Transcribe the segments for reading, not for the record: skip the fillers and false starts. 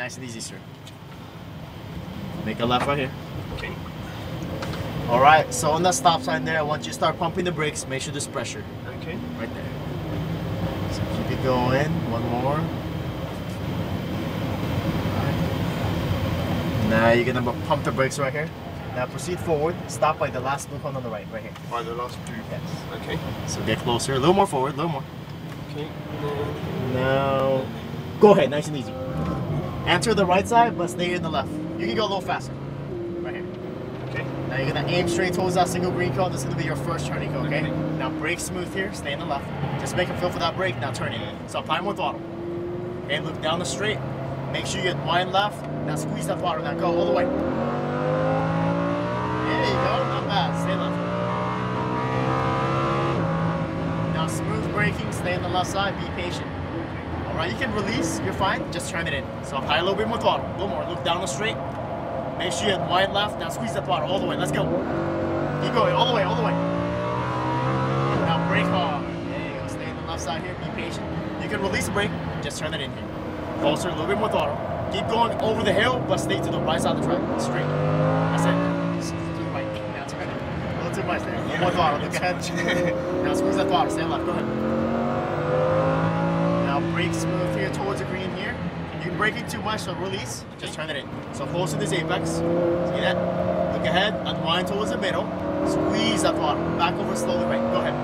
Nice and easy, sir. Make a left right here. Okay. All right, so on that stop sign there, I want you to start pumping the brakes. Make sure there's pressure. Okay. Right there. So keep it going. One more. Right. Now you're gonna pump the brakes right here. Now proceed forward. Stop by the last blue cone on the right here. By the last blue? Yes. Okay. So get closer. A little more forward. A little more. Okay. Now, go ahead. Nice and easy. Enter the right side, but stay in the left. You can go a little faster. Right here. Okay. Now you're gonna aim straight towards that single green cone. This is gonna be your first turning cone, okay? Now brake smooth here, stay in the left. Just make a feel for that brake, now turn it. So apply more throttle. Okay, look down the straight. Make sure you get wide left. Now squeeze that throttle, now go all the way. There you go, not bad, stay left. Now smooth braking, stay on the left side, be patient. All right, you can release, you're fine, just turn it in. So apply a little bit more throttle, a little more, look down the straight. Make sure you get wide left. Now squeeze that throttle all the way. Let's go. Keep going all the way, all the way. Now brake hard. There you go. Stay on the left side here. Be patient. You can release the brake. Just turn it in here. Closer, a little bit more throttle. Keep going over the hill, but stay to the right side of the track. Straight. That's it. Just to the right. Now turn it. A little too much there. A little more throttle. Look ahead. Now squeeze that throttle. Stay left. Go ahead. Now brake smooth here towards the green here. You can brake it too much, so release. Just turn it in. So close to this apex. See that? Look ahead, unwind towards the middle. Squeeze that throttle. Back over slowly, right. Go ahead.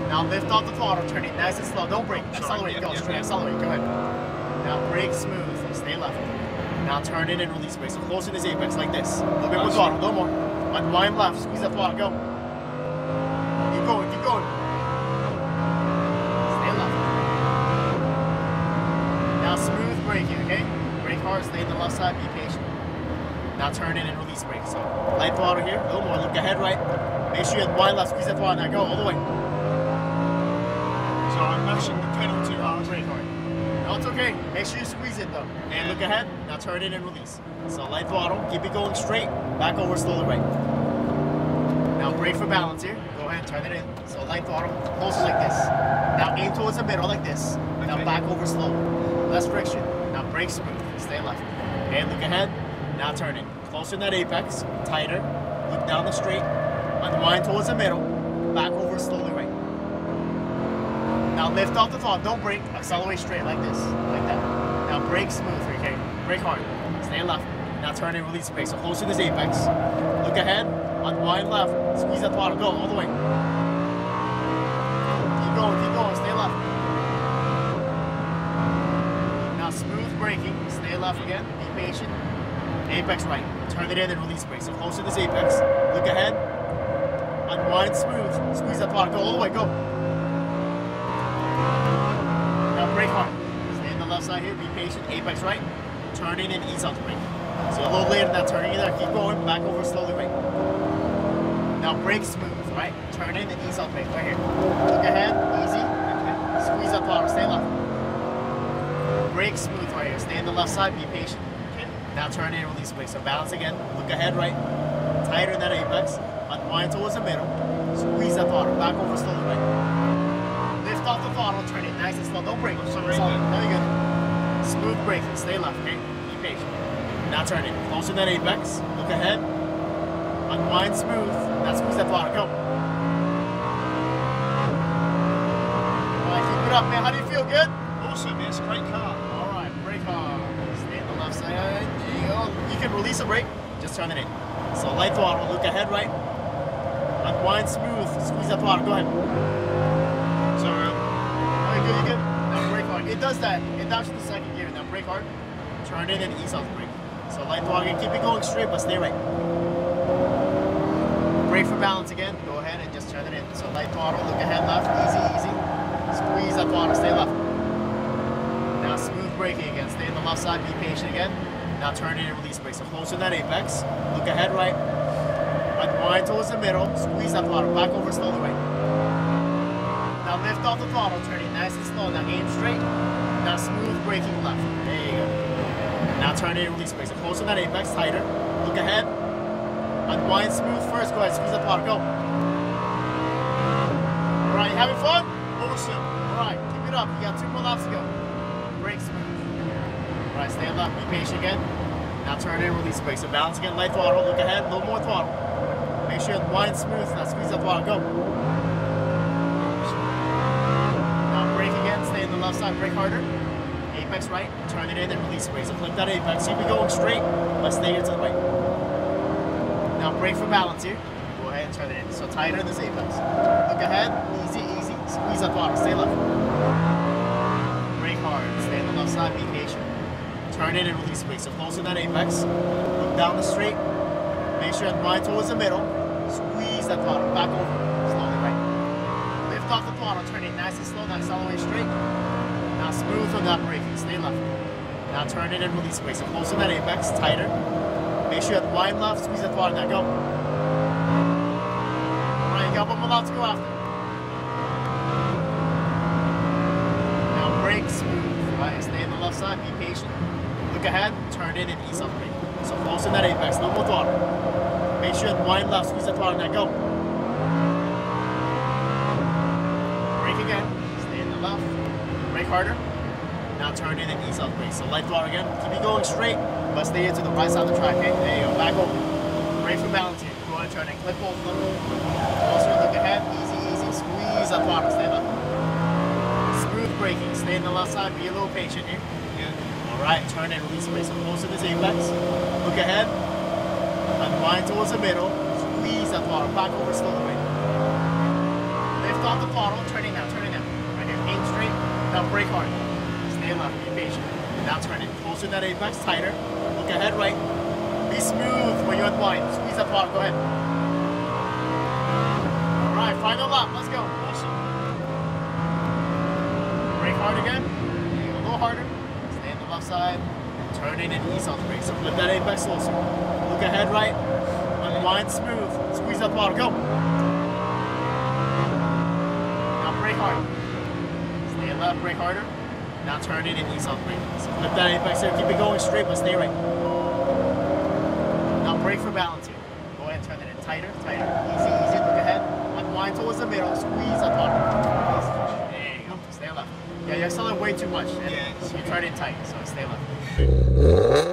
Now lift off the throttle, turn it nice and slow. Don't brake. Accelerate. Go straight. Accelerate. Go ahead. Now brake smooth. Stay left. Now turn in and release brake. So close to this apex like this. A little bit more throttle. No more. Unwind left. Squeeze that throttle. Go. Keep going. Keep going. Smooth braking, okay? Brake hard, stay in the left side, be patient. Now turn in and release brake. So light throttle here, a little more, look ahead right. Make sure you have wide left, squeeze that throttle, now go all the way. So I'm mashing the pedal too hard. Brake hard. No, it's okay. Make sure you squeeze it though. And look ahead, now turn in and release. So light throttle, keep it going straight, back over slowly right. Now brake for balance here. Go ahead, turn it in. So light throttle, closer like this. Now aim towards the middle like this. Now back over slowly. Less friction. Now brake smooth. Stay left. And look ahead. Now turn in. Closer in that apex. Tighter. Look down the straight. Unwind towards the middle. Back over slowly right. Now lift off the throttle. Don't brake. Accelerate straight like this. Like that. Now brake smooth. Okay. Brake hard. Stay left. Now turn in. Release brake. So closer to this apex. Look ahead. Unwind left. Squeeze that throttle. Go all the way. Keep going. Keep going. Stay left. Smooth braking, stay left again, be patient. Apex right, turn it in and release brake. So close to this apex, look ahead, unwind smooth, squeeze that throttle, go all the way, go. Now brake hard, stay in the left side here, be patient, apex right, turn in and ease out the brake. So a little later, now turning in there, keep going, back over slowly right. Now brake smooth, right, turn in and ease out the brake, right here. Look ahead, easy, squeeze that throttle, stay left. Brake smooth right here. Stay on the left side, be patient. Okay. Now turn in and release brake. So balance again. Look ahead right. Tighter in that apex. Unwind towards the middle. Squeeze that throttle. Back over slowly right. Lift off the throttle. Turn it nice and slow. Don't brake. Very good. Smooth braking. Stay left, okay? Be patient. Now turn it. Close in that apex. Look ahead. Unwind smooth. Now squeeze that throttle. Go. Alright, keep it up, man. How do you feel? Good? Awesome, it's a great car. Alright, brake hard. Stay on the left side. You can release a brake, just turn it in. So light throttle, look ahead right. Unwind smooth, squeeze that throttle, go ahead. Sorry. Alright, good, you're good. Now brake hard. It does that. It does the second gear. Now brake hard, turn in and ease out the brake. So light throttle, keep it going straight, but stay right. Brake for balance again. Go ahead and just turn it in. So light throttle, look ahead left, easy, easy. Squeeze that throttle, stay left. Now smooth braking again, stay on the left side, be patient again. Now turn in and release brake. So closer to that apex, look ahead right, unwind towards the middle, squeeze that throttle, back over slowly right. Now lift off the throttle, turn it nice and slow, now aim straight. Now smooth braking left, there you go. Now turn in and release brake. So closer to that apex, tighter, look ahead, unwind smooth first, go ahead, squeeze that throttle, go. Alright, you having fun? Awesome. Alright, keep it up, you got 2 more laps to go. Brake smooth. Alright, stay left, be patient again. Now turn in, release brake. So balance again, light throttle, look ahead, a little more throttle. Make sure the wind smooth, now squeeze that throttle, go. Now brake again, stay in the left side, brake harder. Apex right, turn it in and release brake. So flip that apex, you'll be going straight, but stay here to the right. Now brake for balance here. Go ahead and turn it in. So tighter in this apex. Look ahead, easy, easy. Squeeze that throttle, stay left. Brake hard, stay on the left side, be patient. Turn in and release brake. So close to that apex. Look down the straight. Make sure that line towards the middle. Squeeze that throttle, back over. Slowly right. Lift off the throttle, turn it nice and slow, nice all the way straight. Now smooth from that braking, stay left. Now turn it and release brake. So close to that apex, tighter. Make sure that line left, squeeze that throttle, now go. Alright, you got one more left to go after. Now brake smooth, right? Stay on the left side, be patient. Look ahead, turn in and ease up brake. So close to that apex, no more throttle. Make sure that line left, squeeze that throttle, now go. Brake again, stay in the left. Brake harder. Now turn in and ease up brake. So light throttle again. Keep it going straight, but stay into the right side of the track. Okay? There you go. Back over. Brake for balance here. Go ahead and turn and clip both of them. Also look ahead. Easy, easy. Squeeze that throttle. Stay left. Smooth braking. Stay in the left side. Be a little patient here. Good. Alright, turn and release brake. So close to this apex. Look ahead. Unwind towards the middle. Squeeze that throttle. Back over slowly. Lift off the throttle. Turn it now. Turn it now. Right here. Aim straight. Now brake hard. Stay left, be patient. Now turn it closer to that apex, tighter. Look ahead right. Be smooth when you unwind. Squeeze that throttle, go ahead. Alright, final lap, let's go. Awesome. Brake hard again. A little harder. Stay on the left side. Turn in and ease off the brake. So flip that apex closer. Look ahead right. Unwind smooth. Squeeze that throttle, go. Now brake hard. Stay left, brake harder. Now turn it and ease off brake. So flip that apex here, keep it going straight, but stay right. Now brake for balance here. Go ahead and turn it in tighter, tighter. Easy, easy, look ahead. Unwind towards the middle, squeeze that throttle. There you go, stay left. Yeah, you're accelerating way too much. And you turn it tight, so stay left.